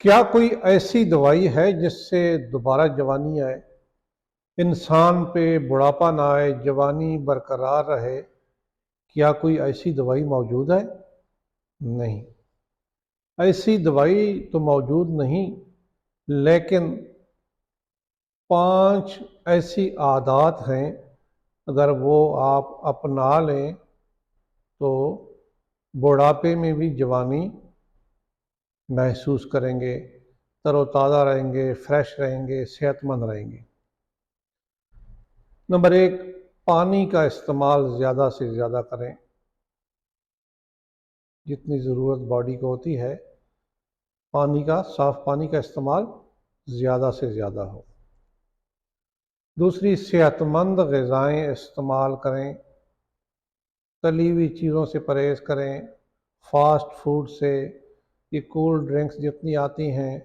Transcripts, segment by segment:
کیا کوئی ایسی دوائی ہے جس سے دوبارہ جوانی آئے، انسان پہ بڑھاپا نہ آئے، جوانی برقرار رہے؟ کیا کوئی ایسی دوائی موجود ہے؟ نہیں، ایسی دوائی تو موجود نہیں، لیکن 5 ایسی عادات ہیں، اگر وہ آپ اپنا لیں تو بڑھاپے میں بھی جوانی محسوس کریں گے، تر و تازہ رہیں گے، فریش رہیں گے، صحت مند رہیں گے۔ نمبر 1، پانی کا استعمال زیادہ سے زیادہ کریں، جتنی ضرورت باڈی کو ہوتی ہے پانی کا، صاف پانی کا استعمال زیادہ سے زیادہ ہو۔ دوسری، صحت مند غذائیں استعمال کریں، تلی ہوئی چیزوں سے پرہیز کریں، فاسٹ فوڈ سے، یہ کولڈ ڈرنکس جتنی آتی ہیں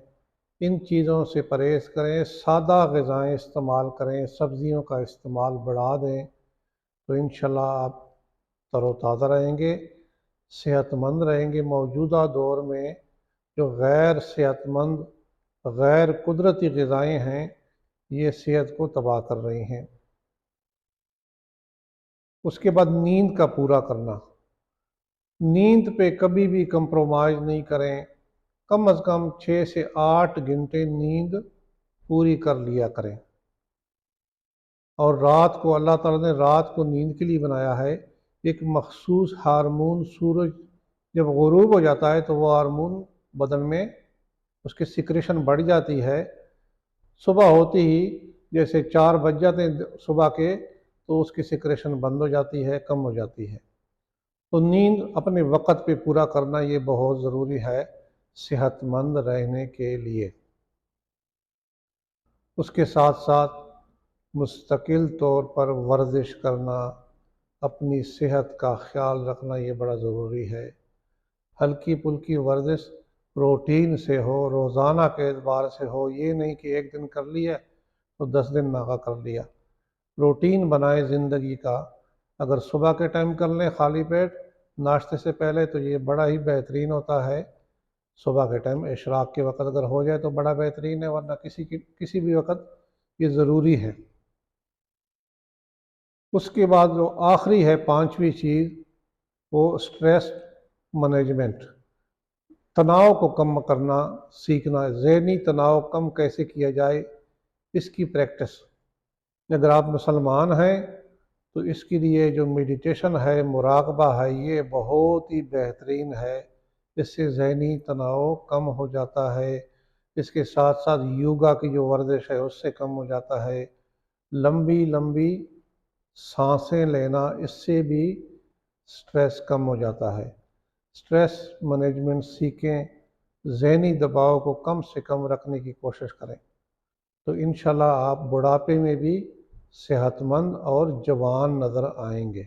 ان چیزوں سے پرہیز کریں، سادہ غذائیں استعمال کریں، سبزیوں کا استعمال بڑھا دیں تو انشاءاللہ آپ تر و تازہ رہیں گے، صحت مند رہیں گے۔ موجودہ دور میں جو غیر صحت مند، غیر قدرتی غذائیں ہیں یہ صحت کو تباہ کر رہی ہیں۔ اس کے بعد نیند کا پورا کرنا، نیند پہ کبھی بھی کمپرومائز نہیں کریں، کم از کم 6 سے 8 گھنٹے نیند پوری کر لیا کریں۔ اور رات کو اللہ تعالیٰ نے رات کو نیند کے لیے بنایا ہے، ایک مخصوص ہارمون سورج جب غروب ہو جاتا ہے تو وہ ہارمون بدن میں اس کی سیکریشن بڑھ جاتی ہے، صبح ہوتی ہی جیسے 4 بج جاتے ہیں صبح کے تو اس کی سیکریشن بند ہو جاتی ہے، کم ہو جاتی ہے۔ تو نیند اپنے وقت پہ پورا کرنا یہ بہت ضروری ہے صحت مند رہنے کے لیے۔ اس کے ساتھ ساتھ مستقل طور پر ورزش کرنا، اپنی صحت کا خیال رکھنا یہ بڑا ضروری ہے۔ ہلکی پھلکی ورزش روٹین سے ہو، روزانہ کے اعتبار سے ہو، یہ نہیں کہ ایک دن کر لیا تو 10 دن ناغا کر لیا۔ روٹین بنائیں زندگی کا، اگر صبح کے ٹائم کر لیں خالی پیٹ ناشتے سے پہلے تو یہ بڑا ہی بہترین ہوتا ہے۔ صبح کے ٹائم اشراق کے وقت اگر ہو جائے تو بڑا بہترین ہے، ورنہ کسی بھی وقت یہ ضروری ہے۔ اس کے بعد جو آخری ہے 5ویں چیز، وہ اسٹریس مینجمنٹ، تناؤ کو کم کرنا سیکھنا، ذہنی تناؤ کم کیسے کیا جائے اس کی پریکٹس۔ اگر آپ مسلمان ہیں تو اس کے لیے جو میڈیٹیشن ہے، مراقبہ ہے، یہ بہت ہی بہترین ہے، اس سے ذہنی تناؤ کم ہو جاتا ہے۔ اس کے ساتھ ساتھ یوگا کی جو ورزش ہے اس سے کم ہو جاتا ہے۔ لمبی لمبی سانسیں لینا، اس سے بھی سٹریس کم ہو جاتا ہے۔ سٹریس مینجمنٹ سیکھیں، ذہنی دباؤ کو کم سے کم رکھنے کی کوشش کریں تو انشاءاللہ آپ بڑھاپے میں بھی صحت مند اور جوان نظر آئیں گے۔